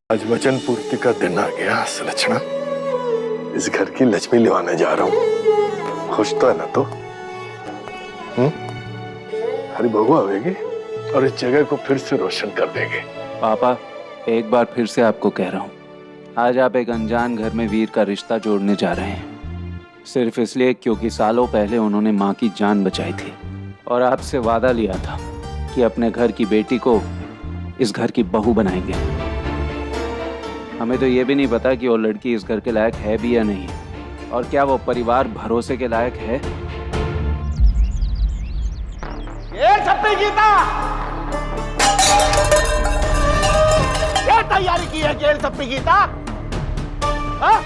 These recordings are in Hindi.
आज वचन पूर्ति का दिन आ गया सुलक्षणा। इस घर की लक्ष्मी लिवाने जा रहा हूँ। खुश तो है ना? तो हरी बहू आवेगी और इस जगह को फिर से रोशन कर देंगे। पापा, एक बार फिर से आपको कह रहा हूँ, आज आप एक अनजान घर में वीर का रिश्ता जोड़ने जा रहे हैं, सिर्फ इसलिए क्योंकि सालों पहले उन्होंने माँ की जान बचाई थी और आपसे वादा लिया था कि अपने घर की बेटी को इस घर की बहू बनाएंगे। हमें तो ये भी नहीं पता कि वो लड़की इस घर के लायक है भी या नहीं, और क्या वो परिवार भरोसे के लायक है। ये छप्पी गीता, क्या तैयारी की है जेल छप्पी गीता? हाँ?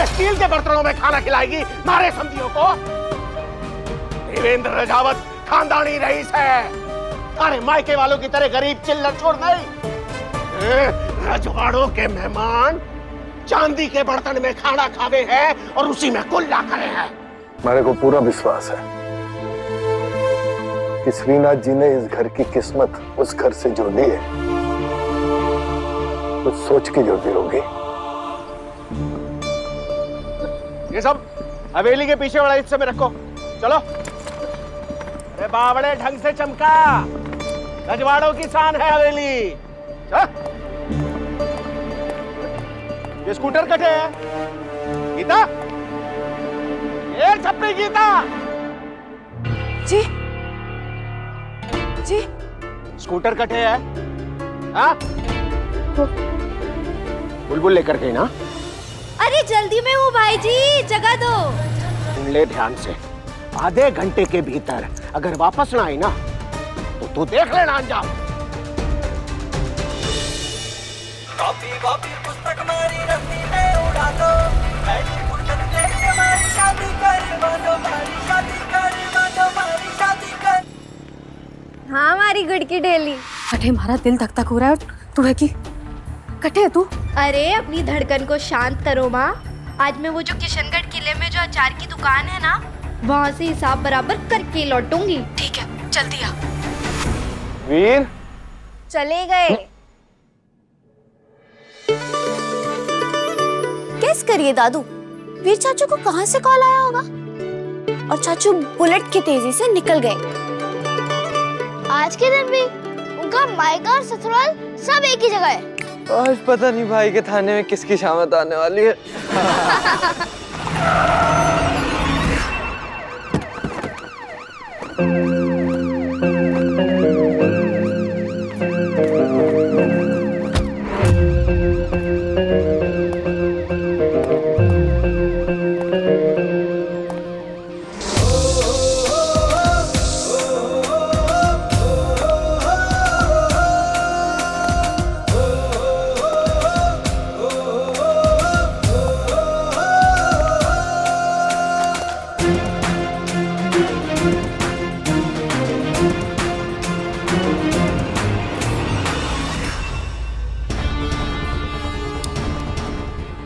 स्टील के बर्तनों में खाना खिलाएगी मारे समझियों को? देवेंद्र राजावत खानदानी रईस है, अरे मायके वालों की तरह गरीब चिल्लर छोड़ नहीं। रजवाड़ों के मेहमान चांदी के बर्तन में खाना खावे हैं और उसी में कुल्ला करे हैं। मेरे को पूरा विश्वास है कि श्रीनाथ जी ने इस घर की किस्मत उस घर से जोड़ी है, कुछ सोच के जोड़ी होगी। ये सब हवेली के पीछे वाला हिस्से में रखो, चलो। अरे बावड़े ढंग से चमका, रजवाड़ों की शान है हवेली। ये स्कूटर कटे है गीता, ये छप्पी गीता जी जी स्कूटर कटे है। हाँ बुलबुल लेकर गई ना? अरे जल्दी में हूँ भाई जी, जगह दो। सुन ले ध्यान से, आधे घंटे के भीतर अगर वापस ना आई ना तो तू देख लेना अंजाम। कॉपी कॉपी पुस्तक मारी रस्सी में उड़ा दो, ऐसी फुर्सत देख हमारी शादी कर मानो, हमारी शादी कर मानो, हमारी शादी कर। हाँ हमारी गुड़ की डेली। अरे हमारा दिल धक धक हो रहा है और तू है कि कटे है तू? अरे अपनी धड़कन को शांत करो माँ। आज मैं वो जो किशनगढ़ किले में जो अचार की दुकान है ना, वहाँ से हिसाब बराबर करके लौटूंगी। ठीक है, जल्दी आ। वीर चले गए। कैस करिए दादू, वीर चाचू को कहाँ से कॉल आया होगा और चाचू बुलेट की तेजी से निकल गए। आज के दिन भी उनका मायका और ससुराल सब एक ही जगह है। आज पता नहीं भाई के थाने में किसकी शामत आने वाली है।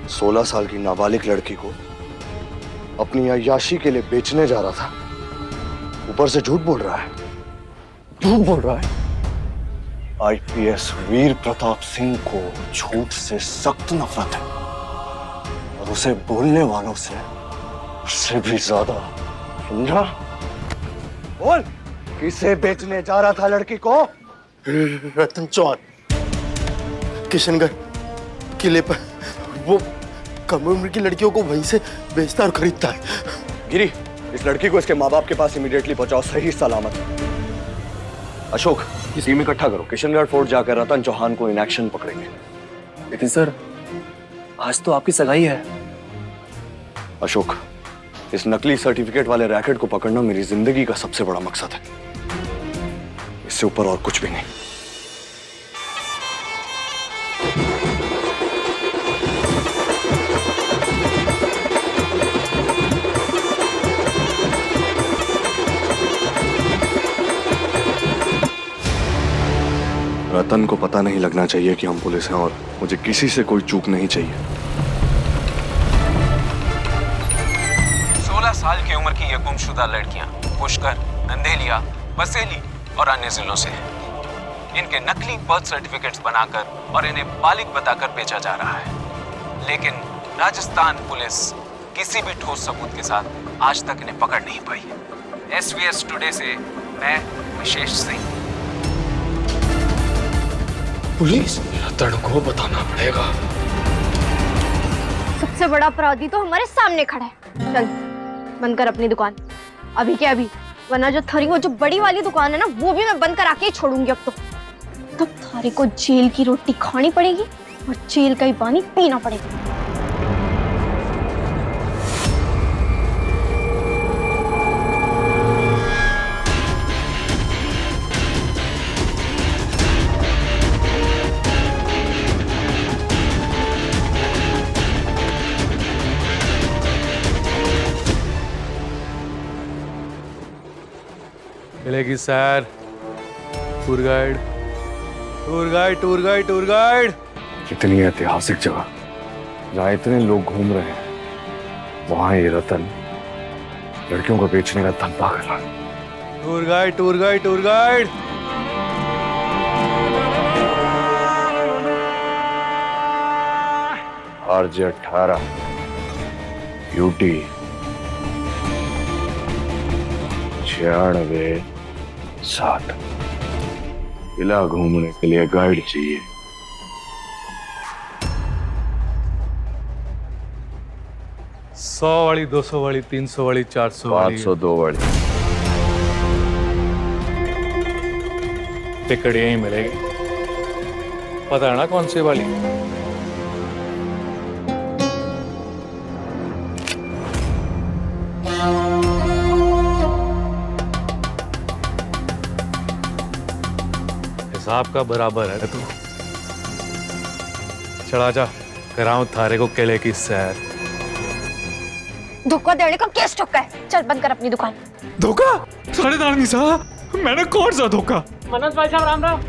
सोलह साल की नाबालिग लड़की को अपनी अय्याशी के लिए बेचने जा रहा था, ऊपर से झूठ बोल रहा है। झूठ बोल रहा है। आईपीएस वीर प्रताप सिंह को झूठ से सख्त नफरत है और उसे बोलने वालों से उससे भी ज्यादा। समझा? बोल, किसे बेचने जा रहा था लड़की को? रतन चौहान किशनगढ़ किले पर वो कम उम्र की लड़कियों को वहीं से बेचता और खरीदता है। गिरी, इस लड़की को इसके माँ बाप के पास इमीडिएटली पहुंचाओ, सही सलामत। अशोक, टीम इकट्ठा करो, किशनगढ़ फोर्ट जाकर रतन चौहान को इन एक्शन पकड़ेंगे। लेकिन सर, आज तो आपकी सगाई है। अशोक, इस नकली सर्टिफिकेट वाले रैकेट को पकड़ना मेरी जिंदगी का सबसे बड़ा मकसद है, इससे ऊपर और कुछ भी नहीं। रतन को पता नहीं लगना चाहिए कि हम पुलिस हैं और मुझे किसी से कोई चूक नहीं चाहिए। 16 साल की उम्र की ये गुमशुदा लड़कियां पुष्कर, नंदेलिया, बसेली और अन्य जिलों से हैं। इनके नकली बर्थ सर्टिफिकेट्स बनाकर और इन्हें बालिग बताकर बेचा जा रहा है। लेकिन राजस्थान पुलिस किसी भी ठोस सबूत के साथ आज तक इन्हें पकड़ नहीं पाई। SVS टुडे से मैं विशेष सिंह। पुलिस रतन को बताना पड़ेगा। सबसे बड़ा अपराधी तो हमारे सामने खड़ा है। चल बंद कर अपनी दुकान, अभी के अभी, वरना जो थारी वो जो बड़ी वाली दुकान है ना, वो भी मैं बंद करा के ही छोड़ूंगी अब तो। तब थारी को जेल की रोटी खानी पड़ेगी और जेल का ही पानी पीना पड़ेगा। मिलेगी sir. Tour guide, tour guide, tour guide, tour guide. कितनी ऐतिहासिक जगह जहाँ इतने लोग घूम रहे हैं, वहां ये रतन लड़कियों को बेचने का धंधा कर रहा है। Tour guide, tour guide, tour guide. RJ 18 UT 96 7। किला घूमने के लिए गाइड चाहिए। 100 वाली, 200 वाली, 300 वाली, 400 वाली, 502 वाली। टिकट यहीं मिलेगी। पता है ना कौन सी वाली? हिसाब का बराबर है तू। चला जा, कराऊं थारे को किले की सैर। धोखा देने का केस ठोका है। चल बंद कर अपनी दुकान। धोखा? थानेदार नहीं साहब, मैंने कौन सा धोखा? मनोज भाई साहब राम राम।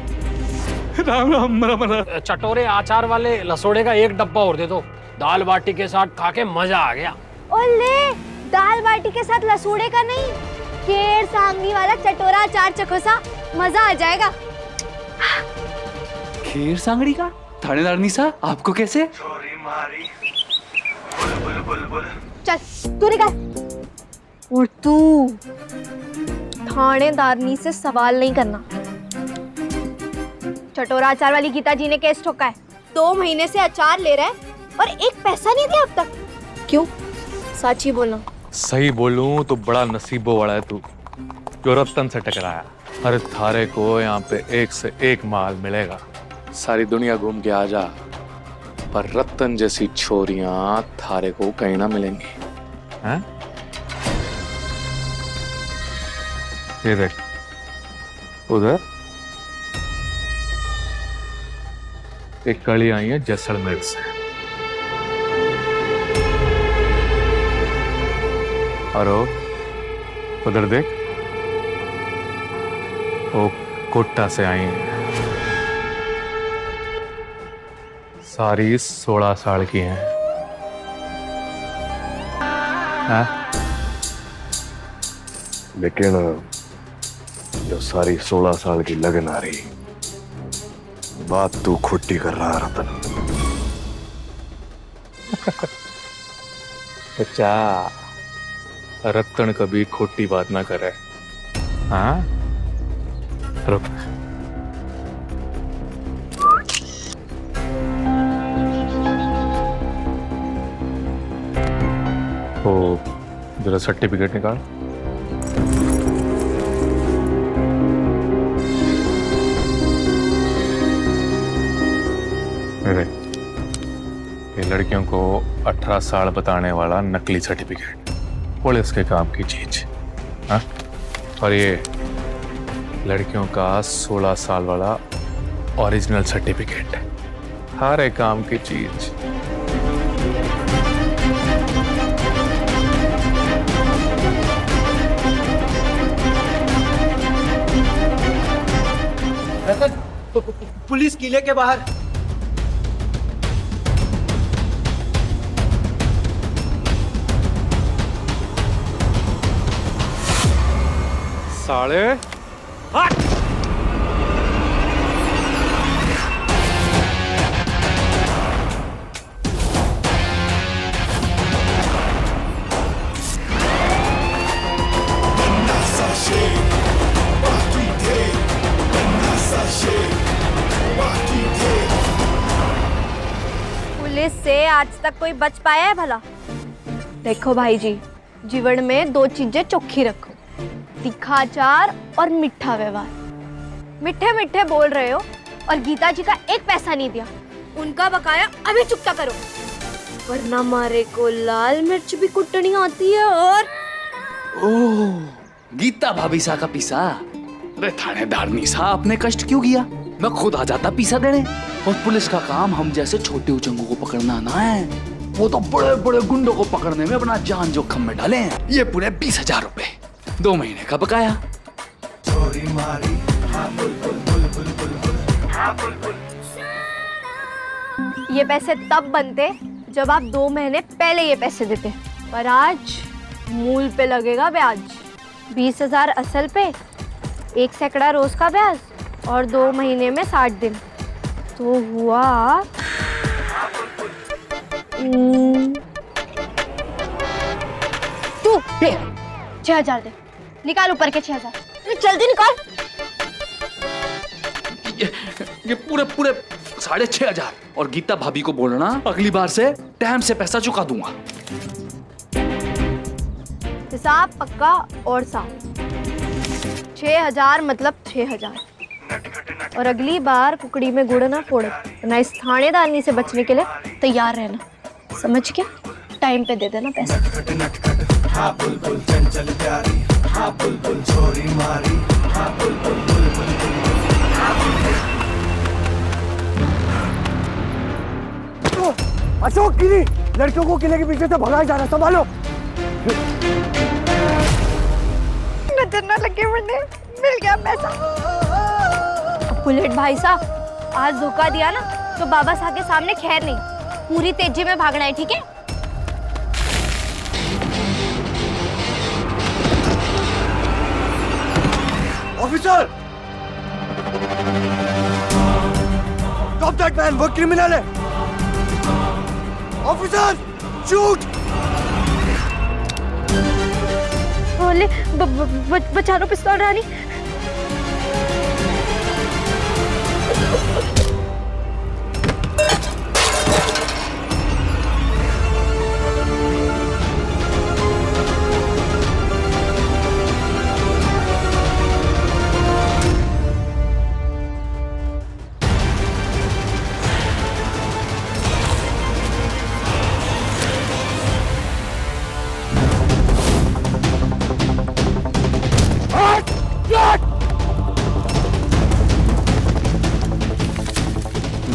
राम राम। मरा चटोरे अचार वाले लसोड़े का एक डब्बा और दे दो। दाल बाटी के साथ खा के मजा आ गया। ओले, दाल बाटी के साथ लसूड़े का नहीं, केर सांगनी वाला चटोरा अचार चखो सा, मजा आ जाएगा। खीर सांगड़ी का? थानेदार निशा, आपको कैसे? चल तू निकल। और तू थानेदारनी से सवाल नहीं करना। चटोरा अचार वाली गीता जी ने केस ठोका है। 2 महीने से अचार ले रहा है और एक पैसा नहीं दिया अब तक। क्यों? सच ही बोलना। सही बोलूं तो बड़ा नसीबों वाला है तू, जो रतन से टकराया। अरे थारे को यहाँ पे एक से एक माल मिलेगा। सारी दुनिया घूम के आ जा, पर रतन जैसी छोरियां थारे को कहीं ना मिलेंगी। हैं? ये देख उधर एक कड़ी आई है जैसलमेर से। और उधर देख, वो कोटा से आई है। सारी 16 साल की हैं। हाँ? लेकिन जो सारी 16 साल की लगन आ रही, बात तू खुट्टी कर रहा रतन। बच्चा, रतन कभी खोटी बात ना करे। हाँ? रुक। ओ, जरा सर्टिफिकेट निकाल। ये लड़कियों को 18 साल बताने वाला नकली सर्टिफिकेट, पुलिस के काम की चीज। हाँ? और ये लड़कियों का 16 साल वाला ओरिजिनल सर्टिफिकेट, हर एक काम की चीज। पुलिस किले के बाहर। साले से आज तक कोई बच पाया है भला? देखो भाई जी, जीवन में दो चीजें चोखी रखो, तीखा अचार और मीठा व्यवहार। मीठे मीठे बोल रहे हो और गीता जी का एक पैसा नहीं दिया, उनका बकाया अभी चुकता करो, वरना मारे को लाल मिर्च भी कुटनी आती है। और ओह, गीता भाभी सा का पीसा। अरे थानेदार नीसा, आपने कष्ट क्यों किया? मैं खुद आ जाता पीसा देने। और पुलिस का काम हम जैसे छोटे उचंगों को पकड़ना ना है, वो तो बड़े बड़े गुंडों को पकड़ने में अपना जान जोखिम में डाले हैं। ये पूरे 20,000 रुपए 2 महीने का बकाया। ये पैसे तब बनते जब आप 2 महीने पहले ये पैसे देते, पर आज मूल पे लगेगा ब्याज। 20,000 असल पे, 1 सैकड़ा रोज का ब्याज और 2 महीने में 60 दिन, तो हुआ 6,000 दे। निकाल ऊपर के 6,000, जल्दी निकाल। ये पूरे 6,500। और गीता भाभी को बोलना अगली बार से टाइम से पैसा चुका दूंगा। हिसाब पक्का और साफ। 6,000 मतलब 6,000। और अगली बार कुकड़ी में गुड़ ना फोड़, ना इस थानेदारनी से बचने के लिए तैयार रहना, समझ के? टाइम पे दे देना पैसा। अशोक गिरी, लड़कियों को किले के पीछे से भगाया जा रहा है, संभालो। नजर न लगे मुझे, मिल गया पैसा। बुलेट भाई साहब, आज धोखा दिया ना तो बाबा साहब के सामने खैर नहीं, पूरी तेजी में भागना है, ठीक है? ऑफिसर, स्टॉप दैट मैन, वो क्रिमिनल है। Officer, shoot. बोले बचा लो पिस्तौल रानी।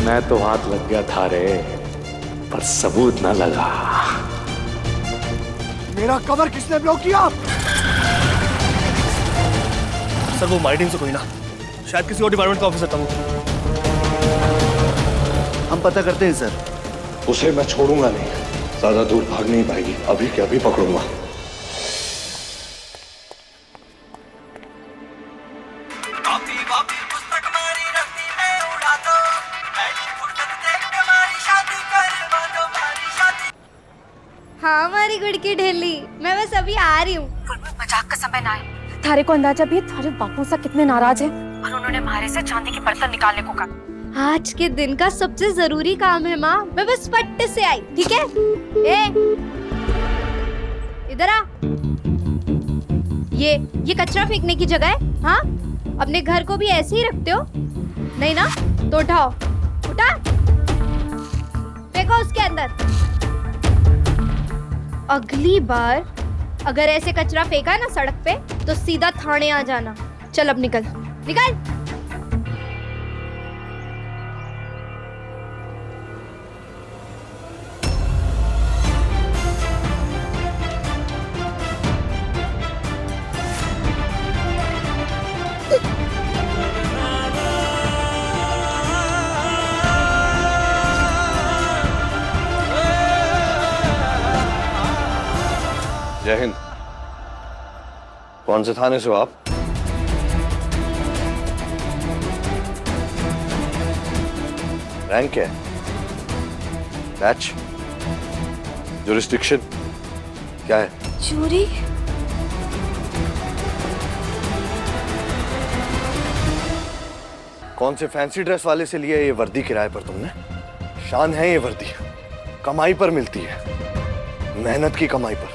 मैं तो हाथ लग गया था रे, पर सबूत न लगा। मेरा कवर किसने ब्लॉक किया? सर वो माइटिंग से कोई ना, शायद किसी और डिपार्टमेंट का ऑफिसर था वो। हम पता करते हैं सर। उसे मैं छोड़ूंगा नहीं, ज्यादा दूर भाग नहीं पाएगी, अभी के अभी पकड़ूंगा। हाँ हमारी गुड़ की ढेली, मैं बस अभी आ रही हूँ। मजाक का समय ना है। थारे को अंदाजा भी है थारे बापू सा कितने नाराज हैं और उन्होंने हमारे से चांदी के बर्तन निकालने को कहा। आज के दिन का सबसे जरूरी काम है माँ, मैं बस फट से आई, ठीक है? ए, इधर आ। ये कचरा फेंकने की जगह है, हाँ? अपने घर को भी ऐसे ही रखते हो? नहीं ना? तो उठाओ, उठा, फेंको उसके अंदर। अगली बार अगर ऐसे कचरा फेंका ना सड़क पे तो सीधा थाने आ जाना। चल अब निकल, निकल। जय हिंद। कौन से थाने से हो आप? रैंक क्या है? बैच? जुरिस्डिक्शन क्या है? चोरी? कौन से फैंसी ड्रेस वाले से लिया ये वर्दी किराए पर तुमने? शान है ये वर्दी, कमाई पर मिलती है, मेहनत की कमाई पर,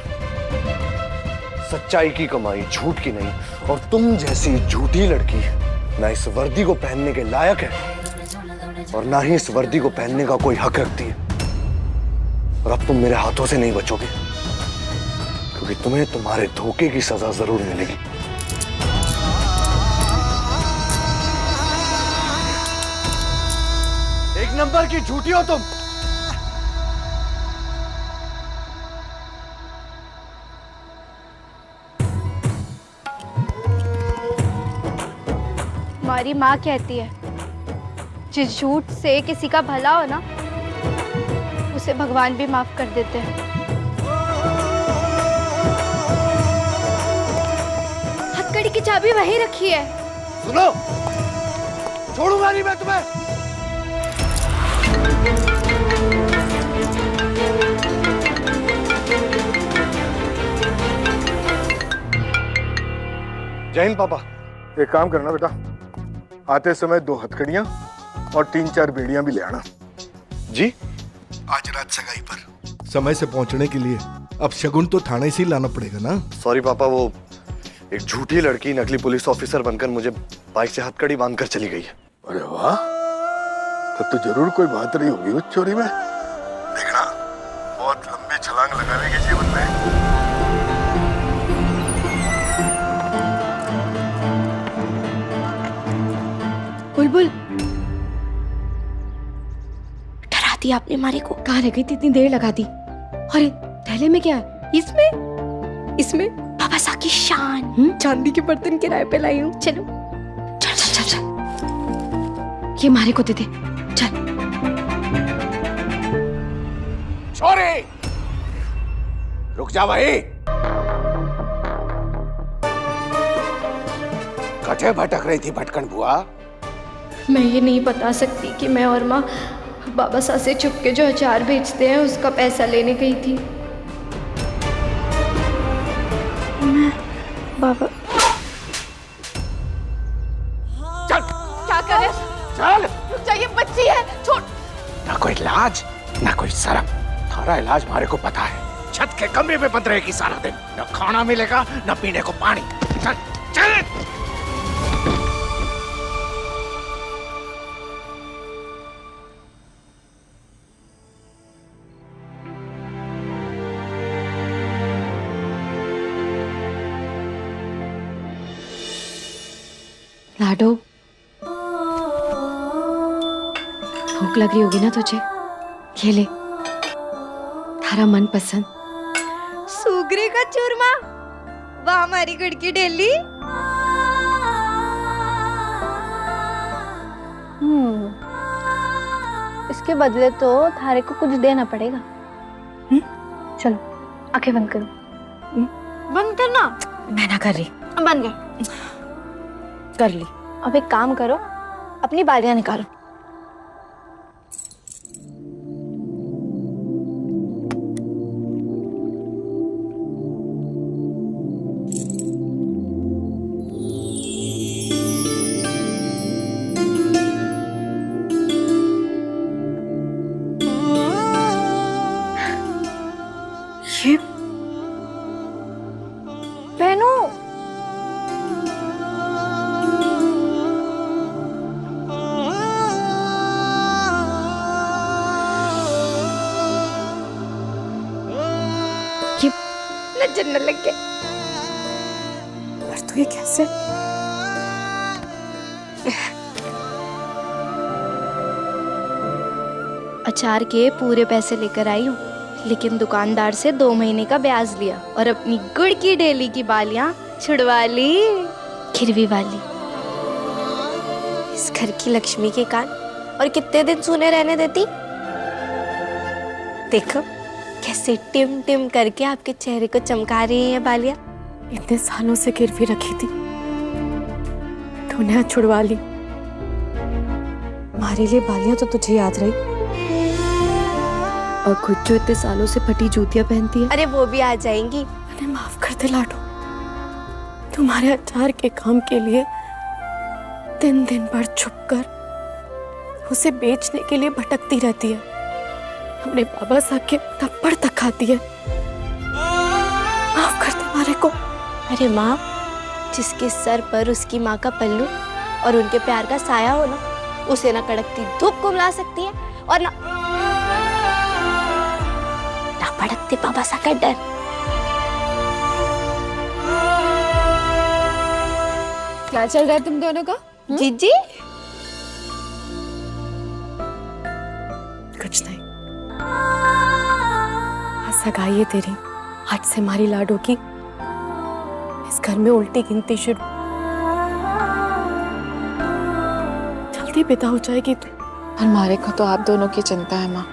सच्चाई की कमाई, झूठ की नहीं। और तुम जैसी झूठी लड़की ना इस वर्दी को पहनने के लायक है और ना ही इस वर्दी को पहनने का कोई हक रखती है। और अब तुम मेरे हाथों से नहीं बचोगे, क्योंकि तुम्हें तुम्हारे धोखे की सजा जरूर मिलेगी। एक नंबर की झूठी हो तुम। हमारी माँ कहती है, जिस झूठ से किसी का भला हो ना, उसे भगवान भी माफ कर देते हैं। हथकड़ी की चाबी वहीं रखी है। सुनो, छोड़ूंगा नहीं मैं तुम्हें। जय हिंद पापा। एक काम करना बेटा, आते समय 2 हथकड़ियां और 3-4 बेड़ियां भी ले आना। जी? आज रात सगाई पर समय से पहुंचने के लिए अब शगुन तो थाने से ही लाना पड़ेगा ना। सॉरी पापा, वो एक झूठी लड़की नकली पुलिस ऑफिसर बनकर मुझे बाइक से हथकड़ी बांधकर चली गई है। अरे वाह, तब तो जरूर कोई बात रही होगी उस चोरी में। देखना, बहुत लंबी छलांग लगा लेंगे जीवन में। बुलबुल, डरा दी आपने मारे को। कहाँ रह गई थी इतनी देर लगा दी? अरे थैले में क्या है? इसमें बाबा सा की शान। चांदी के बर्तन किराए पे लाई हूँ। चलो चल चल चल चल, ये मारे को दे दे। चल। छोरे, रुक जा भाई। कटे भटक रही थी भटकन बुआ? मैं ये नहीं बता सकती कि मैं और माँ बाबा सा से छुप के जो अचार बेचते हैं उसका पैसा लेने गई थी। मैं बाबा। चल। क्या करे? चल। रुक जाइए, बच्ची है, छोड़। ना कोई लाज ना कोई शर्म। थारा इलाज हमारे को पता है। छत के कमरे में बंद रहेगी सारा दिन। न खाना मिलेगा न पीने को पानी। चल चल। लाडो, भूख लग रही होगी ना तुझे? ये ले, थारा मन पसंद सुगरे का चूरमा। वाह हमारी गुड़ की डेली। इसके बदले तो थारे को कुछ देना पड़ेगा। चलो आंखें बंद करो। बंद करना। मैं ना कर रही। बंद कर। कर ली। अब एक काम करो, अपनी बालियां निकालो। ये पहनो। नजर न लग गए। पर तो ये कैसे? अचार के पूरे पैसे लेकर आई हूँ, लेकिन दुकानदार से 2 महीने का ब्याज लिया और अपनी गुड़ की डेली की बालियां छुड़वा ली, गिरवी वाली। इस घर की लक्ष्मी के कान और कितने दिन सूने रहने देती। देखो कैसे टिम टिम करके आपके चेहरे को चमका रही है बालियां। इतने सालों से गिरवी रखी थी, तूने छुड़वा ली। हमारे लिए बालियां तो तुझे याद रही, और खुद जो इतने सालों से फटी जूतियां पहनती है। अरे वो भी आ जाएंगी। मैंने माफ कर दे लाडो, तुम्हारे अचार के काम के लिए दिन दिन भर छुपकर उसे बेचने के लिए भटकती रहती है। अपने बाबा साहब के थप्पड़ तक खाती है। माफ कर दे मारे को। अरे माँ, जिसके सर पर उसकी माँ का पल्लू और उनके प्यार का साया हो ना, उसे ना कड़कती धूप को मिला सकती है और ना भड़कते बाबा साहब का डर। क्या चल रहा है तुम दोनों का? जीजी कुछ नहीं। सगाई है तेरी, आज से हमारी लाडो की इस घर में उल्टी गिनती शुरू। जल्दी विदा हो जाएगी तू। हमारे को तो आप दोनों की चिंता है माँ।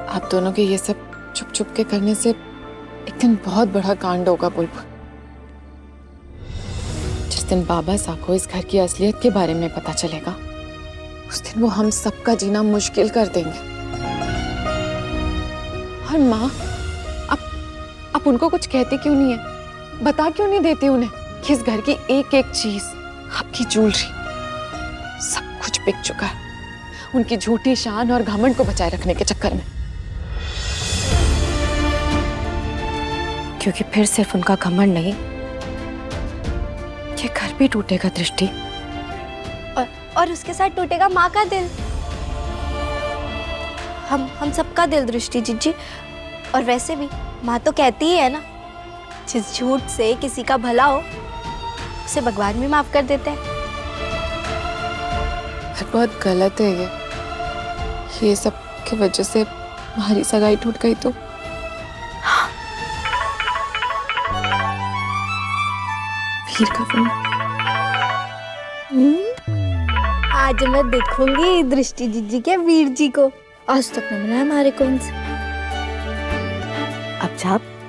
आप दोनों के ये सब चुप चुप के करने से एक दिन बहुत बड़ा कांड होगा बुलबुल। जिस दिन बाबा साहब को इस घर की असलियत के बारे में पता चलेगा, उस दिन वो हम सबका जीना मुश्किल कर देंगे। और माँ, आप उनको कुछ कहते क्यों नहीं है? बता क्यों नहीं देते उन्हें कि इस घर की एक एक चीज, आपकी ज्वेलरी, सब कुछ बिक चुका है उनकी झूठी शान और घमंड को बचाए रखने के चक्कर में। क्योंकि फिर सिर्फ उनका घमंड नहीं, ये घर भी टूटेगा दृष्टि। और उसके साथ टूटेगा माँ का दिल। हम सबका दिल दृष्टि जीजी। और वैसे भी माँ तो कहती ही है ना, जिस झूठ से किसी का भला हो उसे भगवान भी माफ कर देते हैं। बहुत गलत है ये सब की वजह से हमारी सगाई टूट गई तो। वीर का फोन। आज मैं देखूंगी दृष्टि जीजी के वीर जी को। आज तक नहीं मिला है हमारे को उनसे। अब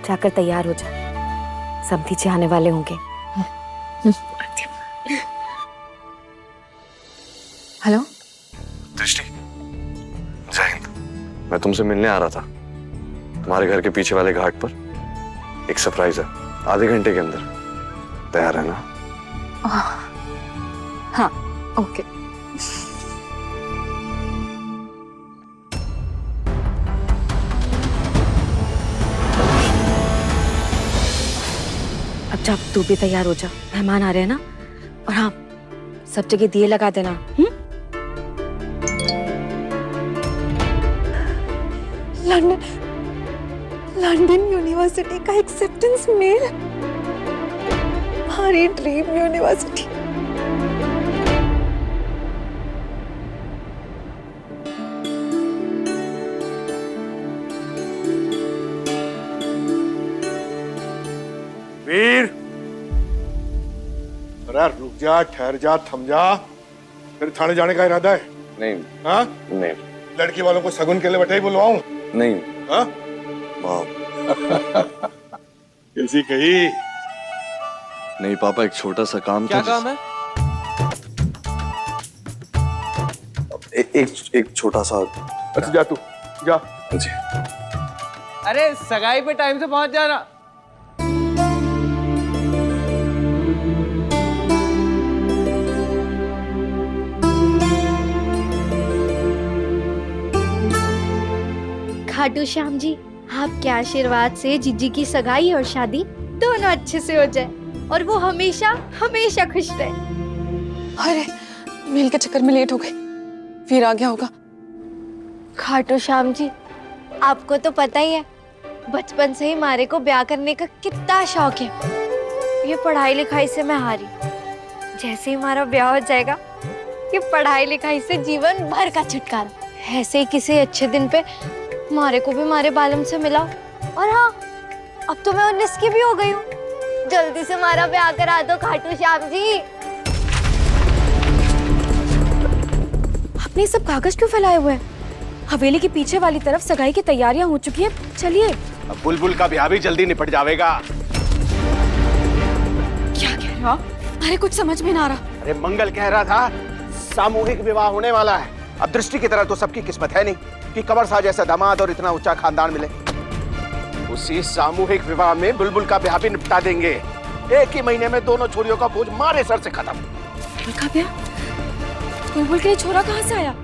जाकर तैयार हो जा, समधी जी आने वाले होंगे। हेलो दृष्टि, जय हिंद। मैं तुमसे मिलने आ रहा था। तुम्हारे घर के पीछे वाले घाट पर एक सरप्राइज है, आधे घंटे के अंदर। तैयार है ना? हाँ, ओके। अब जा, तू भी तैयार हो जा, मेहमान आ रहे हैं ना। और हाँ, सब जगह दिए लगा देना। लंदन यूनिवर्सिटी का एक्सेप्टेंस मेल, हमारी ड्रीम यूनिवर्सिटी। वीर, अरे रुक जा, ठहर जा, थम जा। फिर थाने जाने का इरादा है? नहीं। हाँ? नहीं। लड़की वालों को सगुन के लिए बैठे ही बुलवाऊं? नहीं। हाँ? कैसी कही? नहीं पापा, एक छोटा सा काम था। क्या काम है? एक छोटा सा। अच्छा जा तू, जा। जी। अरे सगाई पे टाइम से पहुंच जाना। खाटू श्याम जी, आपके आशीर्वाद से जीजी की सगाई और शादी दोनों अच्छे से हो जाए और वो हमेशा हमेशा खुश रहे। अरे मेल के चक्कर में लेट हो गई, फिर आ गया होगा। खाटू श्याम जी, आपको तो पता ही है, बचपन से ही मारे को ब्याह करने का कितना शौक है। ये पढ़ाई लिखाई से मैं हारी, जैसे ही हमारा ब्याह हो जाएगा, ये पढ़ाई लिखाई से जीवन भर का छुटकारा। ऐसे ही किसी अच्छे दिन पे मारे को भी मारे बालम से मिला। और हाँ, अब तो मैं 19 की भी हो गई हूँ। जल्दी से हमारा ब्याह करा दो खाटू श्याम जी। आपने सब कागज क्यों फैलाए हुए हैं? हवेली के पीछे वाली तरफ सगाई की तैयारियां हो चुकी हैं। चलिए। अब बुलबुल का ब्याह भी जल्दी निपट जाएगा। क्या कह रहे हो आप? अरे कुछ समझ में ना आ रहा। अरे मंगल कह रहा था सामूहिक विवाह होने वाला है। अब दृष्टि की तरह तो सबकी किस्मत है नहीं कि कंवर साहब जैसा दामाद और इतना ऊंचा खानदान मिले। उसी सामूहिक विवाह में बुलबुल का ब्याह भी निपटा देंगे। एक ही महीने में दोनों छोरियों का बोझ मारे सर से खत्म। बुलबुल का ब्याह? बुलबुल के लिए छोरा कहाँ से आया?